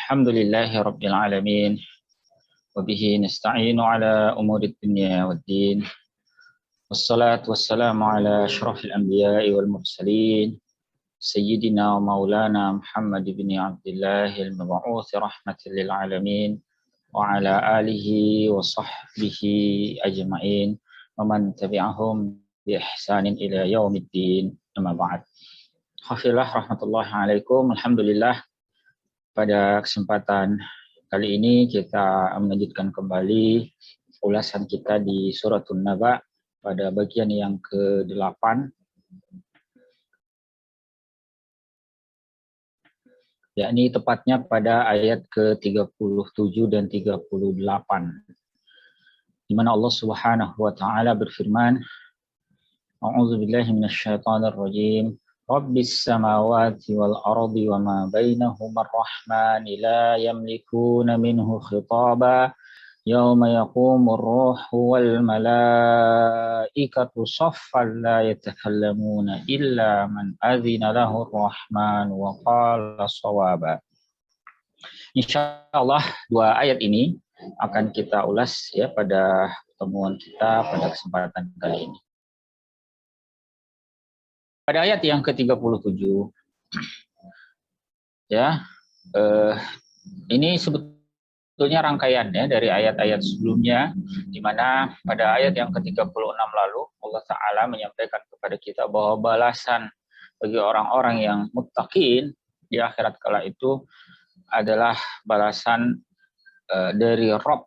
Alhamdulillahi Rabbil Alamin. Wabihi nasta'inu ala umuri dunya waddin. Wassalatu wassalamu ala ashrafil anbiya'i wal mursalin. Sayyidina wa maulana Muhammad ibn Abdullah al-mab'uth rahmatan lil alamin. Wa ala alihi wa sahbihi ajma'in. Wa man tabi'ahum bi ihsanin ila yaumiddin. Amma ba'd. Hafizillah rahmatullahi alaikum. Alhamdulillah. Pada kesempatan kali ini kita melanjutkan kembali ulasan kita di Suratul Naba pada bagian yang ke-8. Yakni tepatnya pada ayat ke-37 dan 38. Di mana Allah Subhanahu wa taala berfirman, A'udzubillahi minasyaitonir rajim. Rabbis samawati wal ardi wa ma bainahuma ar-rahman la yamlikuna minhu khitaba yawma yaqumur ruhu wal malaikatu saffan la yatakallamuna illa man adzina lahu ar-rahman wa qala shawaba. Insyaallah dua ayat ini akan kita ulas ya pada pertemuan kita pada kesempatan kali ini. Pada ayat yang ke-37, ya, ini sebetulnya rangkaian ya dari ayat-ayat sebelumnya, di mana pada ayat yang ke-36 lalu Allah Ta'ala menyampaikan kepada kita bahwa balasan bagi orang-orang yang muttaqin di akhirat kala itu adalah balasan dari Rabb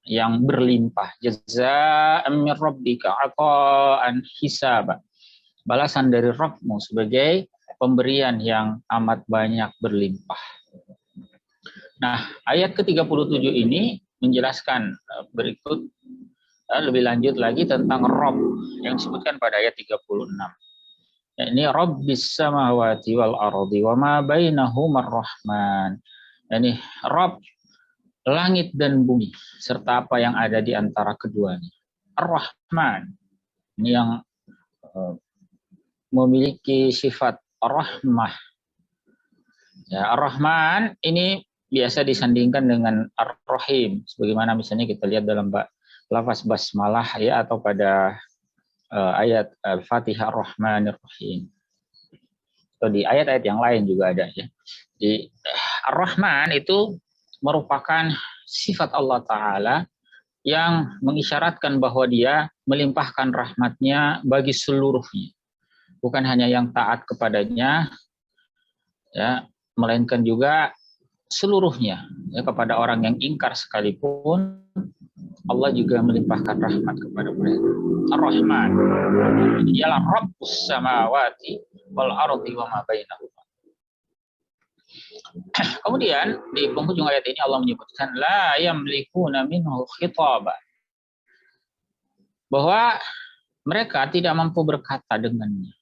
yang berlimpah. Jazaa'an min rabbika 'ata'an hisaba. Balasan dari Rabbmu sebagai pemberian yang amat banyak berlimpah. Nah, ayat ke-37 ini menjelaskan berikut lebih lanjut lagi tentang Rabb yang disebutkan pada ayat 36. Ini Rabbis samawati wal ardi wa ma bainahuma ar-rahman. Ini Rabb langit dan bumi serta apa yang ada di antara keduanya. Ar-Rahman. Ini yang memiliki sifat rahmah. Ya, Ar-Rahman ini biasa disandingkan dengan Ar-Rahim, sebagaimana misalnya kita lihat dalam lafaz basmalah ya, atau pada ayat Al-Fatihah Ar-Rahmanir Rahim. Atau di ayat-ayat yang lain juga ada ya. Di Ar-Rahman itu merupakan sifat Allah Ta'ala yang mengisyaratkan bahwa dia melimpahkan rahmatnya bagi seluruhnya. Bukan hanya yang taat kepadanya, ya, melainkan juga seluruhnya. Ya, kepada orang yang ingkar sekalipun, Allah juga melimpahkan rahmat kepada mereka. Ar-Rahman, ialah Rabbus samawati wal ardi wa ma bainahuma. Kemudian di penghujung ayat ini Allah menyebutkan la yamlikuna minhu khitaba, bahwa mereka tidak mampu berkata dengannya.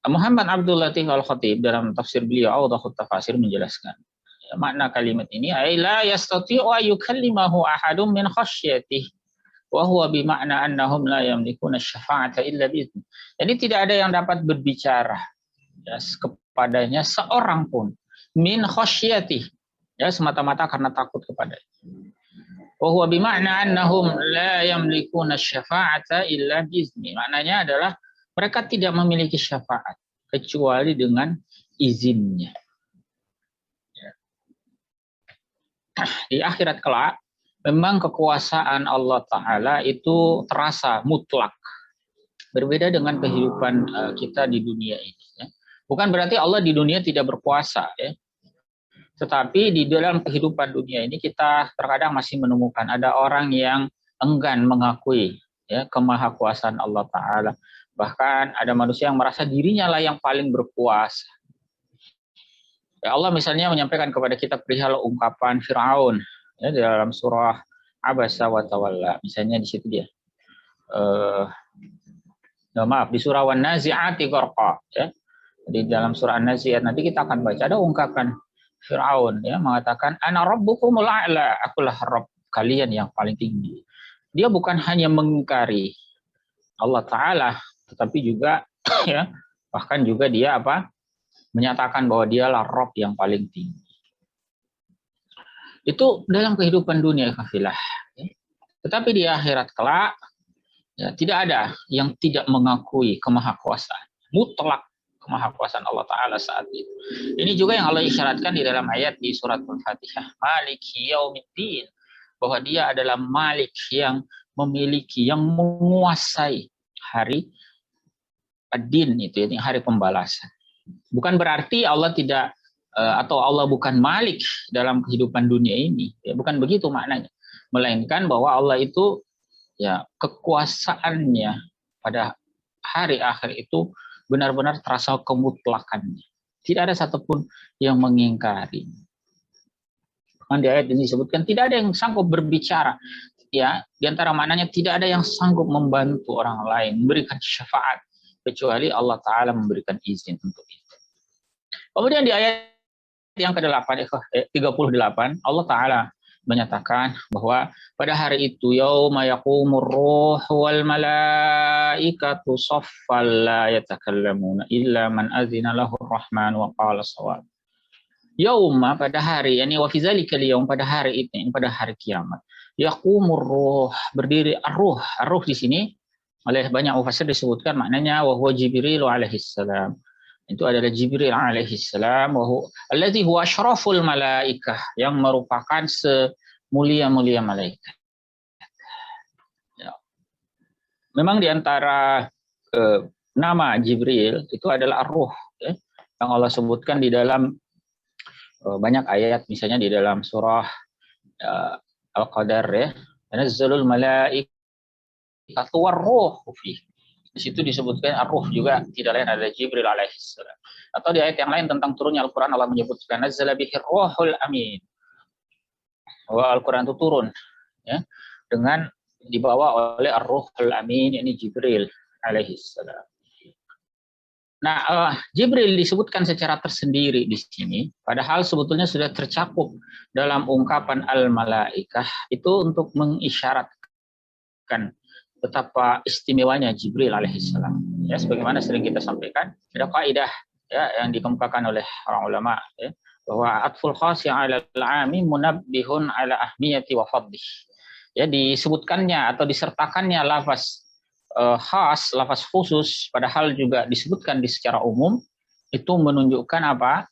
Muhammad Abdul Latif Al-Khatib dalam tafsir beliau Awdahut Tafasir menjelaskan ya, makna kalimat ini ay la yastati'u ayukallimahu ahadun min khasyatihi wa huwa bima'na annahum la yamlikuna syafa'ata illa bi'idznih. Jadi tidak ada yang dapat berbicara ya, kepadanya seorang pun min khasyatihi ya, semata-mata karena takut kepadanya. Wa huwa bima'na annahum la yamlikuna syafa'ata illa bi'idznih. Maknanya adalah mereka tidak memiliki syafaat kecuali dengan izinnya. Di akhirat kelak, memang kekuasaan Allah Ta'ala itu terasa mutlak. Berbeda dengan kehidupan kita di dunia ini. Ya. Bukan berarti Allah di dunia tidak berkuasa. Ya. Tetapi di dalam kehidupan dunia ini kita terkadang masih menemukan ada orang yang enggan mengakui ya, kemahakuasaan Allah Ta'ala. Bahkan ada manusia yang merasa dirinya lah yang paling berkuasa. Ya, Allah misalnya menyampaikan kepada kita perihal ungkapan Fir'aun ya, dalam surah Abasa wa Tawalla. Misalnya di situ dia. Di surah Wan-Nazi'ati Gharqa. Ya. Di dalam surah An-Nazi'at nanti kita akan baca ada ungkapan Fir'aun ya, mengatakan ana rabbukumul a'la, akulah Rabb kalian yang paling tinggi. Dia bukan hanya mengingkari Allah Ta'ala, tetapi juga ya bahkan juga dia menyatakan bahwa dialah Rabb yang paling tinggi. Itu dalam kehidupan dunia kafilah. Tetapi di akhirat kelak, ya, tidak ada yang tidak mengakui kemahakuasaan, mutlak kemahakuasaan Allah Ta'ala saat itu. Ini juga yang Allah isyaratkan di dalam ayat di surat Al-Fatihah. Maliki yaumiddin. Bahwa dia adalah Malik yang memiliki, yang menguasai hari ad-din, itu hari pembalasan. Bukan berarti Allah tidak atau Allah bukan Malik dalam kehidupan dunia ini, ya, bukan begitu maknanya, melainkan bahwa Allah itu ya kekuasaannya pada hari akhir itu benar-benar terasa kemutlakannya, tidak ada satupun yang mengingkari. Di ayat ini disebutkan tidak ada yang sanggup berbicara, ya, diantara maknanya tidak ada yang sanggup membantu orang lain memberikan syafaat kecuali Allah Ta'ala memberikan izin untuk itu. Kemudian di ayat yang ke-8, 38, Allah Ta'ala menyatakan bahwa pada hari itu yauma yaqumur ruhu wal malaikatu saffan la yatakallamuna illa man azina lahu rahman wa qala shawab. Yauma, pada hari, yani wa fi zalikal yaum, pada hari itu, pada hari kiamat. Yaqumur ruh, berdiri ar-ruh. Ar-ruh di sini oleh banyak mufassir disebutkan maknanya wa huwa Jibril alaihi salam. Itu adalah Jibril alaihi salam, wa huwa alladzi huwa asyraful malaikah, yang merupakan semulia-mulia malaikat. Ya. Memang di antara nama Jibril itu adalah ar-ruh, ya, yang Allah sebutkan di dalam banyak ayat, misalnya di dalam surah Al-Qadar, ya, tanazzalul malaikatu war-ruhu fihi. Di situ disebutkan ar-ruh juga tidak lain adalah Jibril alaihissalam. Atau di ayat yang lain tentang turunnya Al-Qur'an, Allah menyebutkan nazzala bihir ruhul amin. Bahwa Al-Qur'an itu turun, ya, dengan dibawa oleh ar-ruhul amin, yakni Jibril alaihissalam. Nah, Jibril disebutkan secara tersendiri di sini, padahal sebetulnya sudah tercakup dalam ungkapan al-malaikah itu untuk mengisyaratkan betapa istimewanya Jibril alaihissalam. Ya, sebagaimana sering kita sampaikan, ada kaidah, ya, yang dikemukakan oleh orang ulama, ya, bahwa atful khas yang ala al-ami munabbihun ala ahmiyati wa fadlih. Ya, disebutkannya atau disertakannya lafaz khas, lafaz khusus, padahal juga disebutkan di secara umum, itu menunjukkan apa?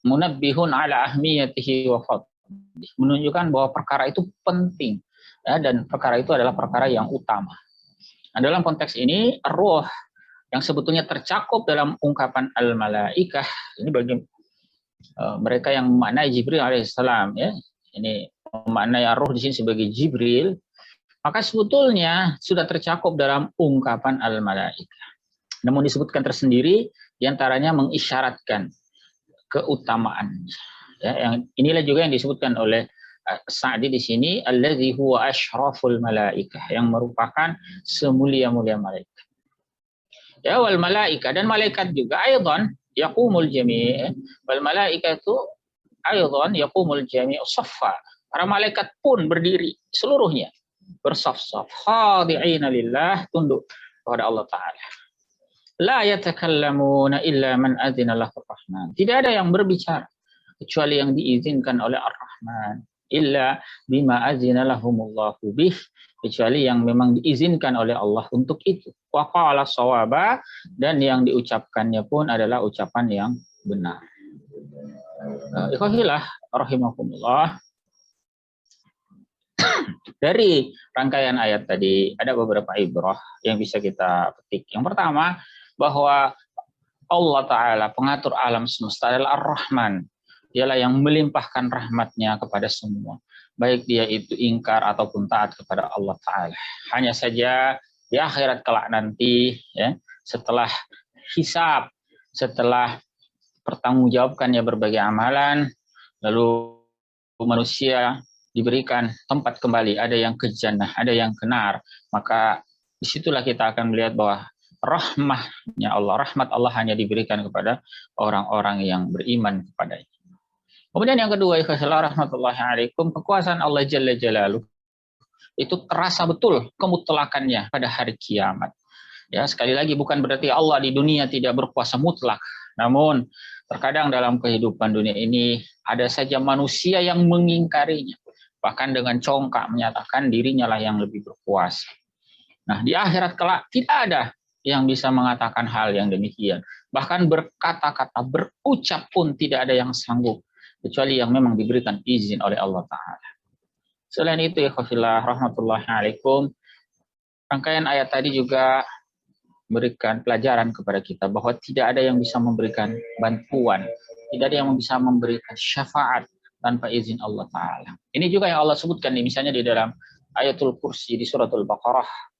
Munabbihun ala ahmiyatihi wa fadlih. Menunjukkan bahwa perkara itu penting, ya, dan perkara itu adalah perkara yang utama. Nah, dalam konteks ini, ruh yang sebetulnya tercakup dalam ungkapan al-malaikah, ini bagi mereka yang memaknai Jibril alaihissalam, ya, ini memaknai ruh di sini sebagai Jibril, maka sebetulnya sudah tercakup dalam ungkapan al-malaikah. Namun disebutkan tersendiri, diantaranya mengisyaratkan keutamaan. Ya, yang inilah juga yang disebutkan oleh Sa'di di sini, allazi huwa asyraful malaikah, yang merupakan semulia-mulia malaikat. Ya, wal malaikah, dan malaikat juga aidan yaqumul jami', wal malaikatu aidan yaqumul jami'u saffa. Para malaikat pun berdiri seluruhnya bersaf-saf, khadi'ina lillah, tunduk kepada Allah Ta'ala. La yatakallamuna illa man adzina lahu rahman. Tidak ada yang berbicara kecuali yang diizinkan oleh Ar-Rahman. Illa bima adzina lahumullahu bih, kecuali yang memang diizinkan oleh Allah untuk itu. Wa qala shawaba, dan yang diucapkannya pun adalah ucapan yang benar. Ikhwahillah rahimakumullah. Dari rangkaian ayat tadi ada beberapa ibrah yang bisa kita petik. Yang pertama, bahwa Allah Ta'ala pengatur alam semesta adalah Ar-Rahman. Dialah yang melimpahkan rahmatnya kepada semua, baik dia itu ingkar ataupun taat kepada Allah Ta'ala. Hanya saja di akhirat kelak nanti, ya, setelah hisab, setelah pertanggungjawabkannya berbagai amalan, lalu manusia diberikan tempat kembali, ada yang ke jannah, ada yang ke nar, maka disitulah kita akan melihat bahwa rahmahnya Allah, rahmat Allah hanya diberikan kepada orang-orang yang beriman kepadanya. Kemudian yang kedua, ikhlaslah rahmatullahi alaikum, kekuasaan Allah Jalla Jalaluh itu terasa betul kemutlakannya pada hari kiamat. Ya, sekali lagi bukan berarti Allah di dunia tidak berkuasa mutlak. Namun terkadang dalam kehidupan dunia ini ada saja manusia yang mengingkarinya, bahkan dengan congkak menyatakan dirinya lah yang lebih berkuasa. Nah, di akhirat kelak tidak ada yang bisa mengatakan hal yang demikian. Bahkan berkata-kata, berucap pun tidak ada yang sanggup, kecuali yang memang diberikan izin oleh Allah Ta'ala. Selain itu, ikhwafillah rahmatullahi alaikum, rangkaian ayat tadi juga memberikan pelajaran kepada kita bahwa tidak ada yang bisa memberikan bantuan, tidak ada yang bisa memberikan syafaat tanpa izin Allah Ta'ala. Ini juga yang Allah sebutkan misalnya di dalam ayatul kursi di suratul Baqarah.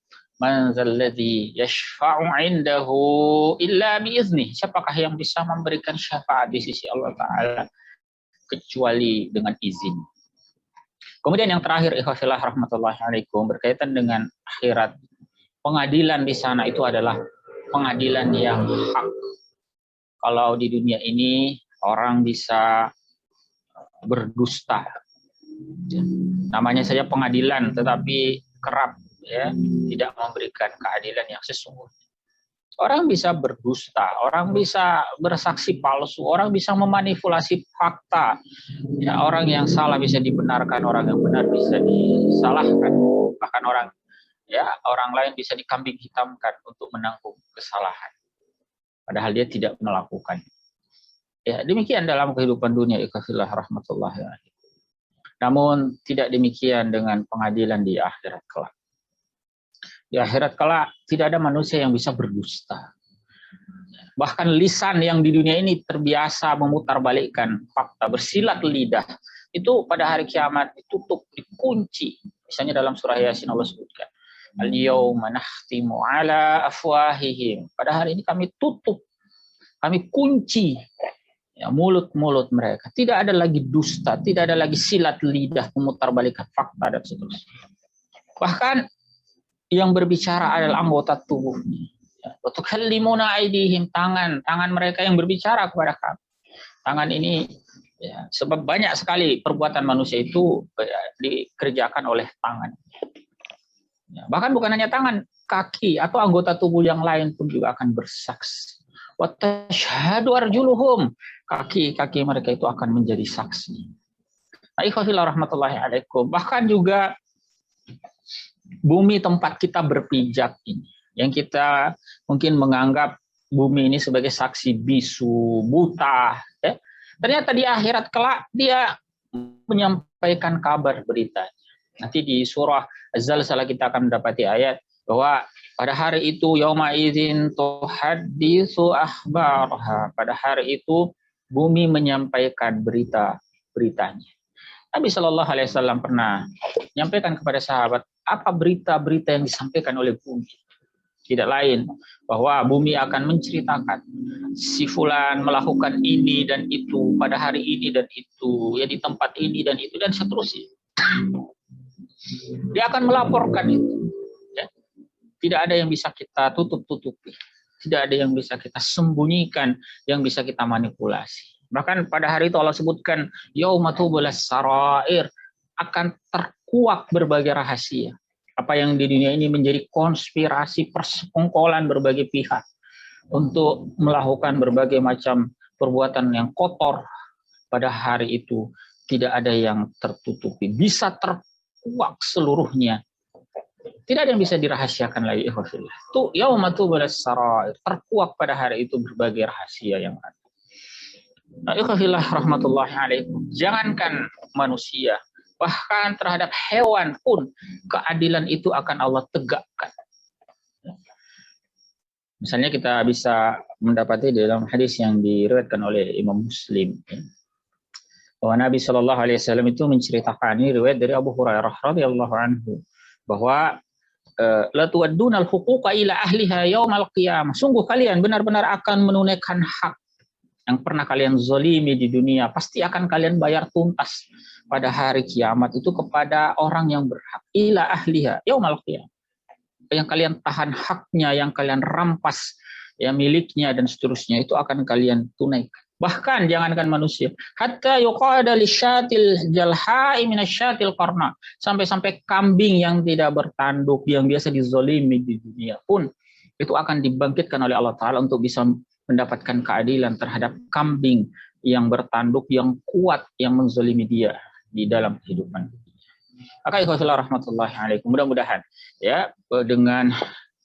Man zalladzi yashfa'u 'indahu illa biiznih. Siapakah yang bisa memberikan syafaat di sisi Allah Ta'ala kecuali dengan izin. Kemudian yang terakhir, ikhwafillah rahmatullahi alaikum, berkaitan dengan akhirat. Pengadilan di sana itu adalah pengadilan yang hak. Kalau di dunia ini orang bisa berdusta, namanya saja pengadilan, tetapi kerap ya tidak memberikan keadilan yang sesungguhnya. Orang bisa berdusta, orang bisa bersaksi palsu, orang bisa memanipulasi fakta. Ya, orang yang salah bisa dibenarkan, orang yang benar bisa disalahkan. Bahkan orang lain bisa dikambing hitamkan untuk menanggung kesalahan, padahal dia tidak melakukan. Ya, demikian dalam kehidupan dunia, ikhwafillah rahmatullahi alaihi. Namun tidak demikian dengan pengadilan di akhirat kelak. Di akhirat kelak tidak ada manusia yang bisa berdusta. Bahkan lisan yang di dunia ini terbiasa memutarbalikkan fakta, bersilat lidah, itu pada hari kiamat ditutup, dikunci. Misalnya dalam surah Yasin Allah sebutkan, al-yawma nakhtimu ala afwahihim. Pada hari ini kami tutup, kami kunci ya, mulut-mulut mereka. Tidak ada lagi dusta, tidak ada lagi silat lidah, memutarbalikkan fakta dan seterusnya. Bahkan yang berbicara adalah anggota tubuhnya. Watukallimuna aydihim, tangan mereka yang berbicara kepada kami. Tangan ini ya, sebab banyak sekali perbuatan manusia itu ya, dikerjakan oleh tangan. Ya, bahkan bukan hanya tangan, kaki atau anggota tubuh yang lain pun juga akan bersaksi. Wa tashhadu arjuluhum, kaki mereka itu akan menjadi saksi. Ikhwafillah rahmatullahi alaikum. Bahkan juga bumi tempat kita berpijak ini, yang kita mungkin menganggap bumi ini sebagai saksi bisu, buta, ya. Ternyata di akhirat kelak dia menyampaikan kabar berita. Nanti di surah Az-Zalzalah kita akan mendapati ayat bahwa pada hari itu yauma idzin tuhaddisu akhbarha. Pada hari itu bumi menyampaikan beritanya. Nabi Shallallahu Alaihi Wasallam pernah menyampaikan kepada sahabat apa berita-berita yang disampaikan oleh bumi. Tidak lain bahwa bumi akan menceritakan si fulan melakukan ini dan itu pada hari ini dan itu, ya di tempat ini dan itu dan seterusnya. Dia akan melaporkan itu. Ya. Tidak ada yang bisa kita tutup-tutupi. Tidak ada yang bisa kita sembunyikan, yang bisa kita manipulasi. Bahkan pada hari itu Allah sebutkan yauma tubulas sarair, akan terkuak berbagai rahasia. Apa yang di dunia ini menjadi konspirasi persekongkolan berbagai pihak untuk melakukan berbagai macam perbuatan yang kotor, pada hari itu tidak ada yang tertutupi, bisa terkuak seluruhnya. Tidak ada yang bisa dirahasiakan lagi. Itu yauma tubulas sarair, terkuak pada hari itu berbagai rahasia yang ada. Ikhwafillah rahmatullahi alaikum. Jangankan manusia, bahkan terhadap hewan pun keadilan itu akan Allah tegakkan. Misalnya kita bisa mendapati dalam hadis yang diriwayatkan oleh Imam Muslim bahwa Nabi Shallallahu Alaihi Wasallam itu menceritakan, ini riwayat dari Abu Hurairah radhiyallahu anhu, bahwa la tuwadduna al-huquqa ila ahliha yaumal qiyamah. Sungguh kalian benar-benar akan menunaikan hak yang pernah kalian zalimi di dunia, pasti akan kalian bayar tuntas pada hari kiamat itu kepada orang yang berhak. Ila ahliha yaumal qiyamah. Yang kalian tahan haknya, yang kalian rampas ya miliknya dan seterusnya, itu akan kalian tunaikan. Bahkan jangankan manusia, hatta yuqada lisyatil jalha'i minasyatil qarna, sampai-sampai kambing yang tidak bertanduk yang biasa dizalimi di dunia pun itu akan dibangkitkan oleh Allah Ta'ala untuk bisa mendapatkan keadilan terhadap kambing yang bertanduk, yang kuat, yang menzalimi dia di dalam kehidupan. Maka ikhwatillahi rahmatullahi alaikum, mudah-mudahan ya dengan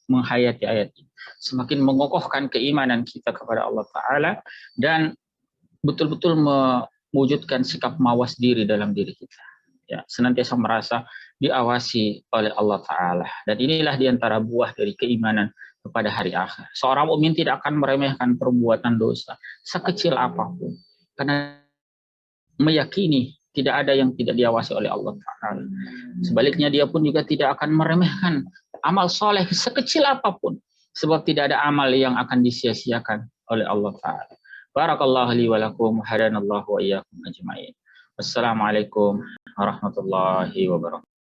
menghayati ayat ini semakin mengokohkan keimanan kita kepada Allah Ta'ala dan betul-betul mewujudkan sikap mawas diri dalam diri kita. Ya, senantiasa merasa diawasi oleh Allah Ta'ala. Dan inilah diantara buah dari keimanan kepada hari akhir. Seorang mukmin tidak akan meremehkan perbuatan dosa sekecil apapun. Karena meyakini tidak ada yang tidak diawasi oleh Allah Ta'ala. Sebaliknya dia pun juga tidak akan meremehkan amal soleh sekecil apapun. Sebab tidak ada amal yang akan disia-siakan oleh Allah Ta'ala. Barakallahu li wa lakum, hadanallahu wa iyyakum ajma'in. Wassalamualaikum warahmatullahi wabarakatuh.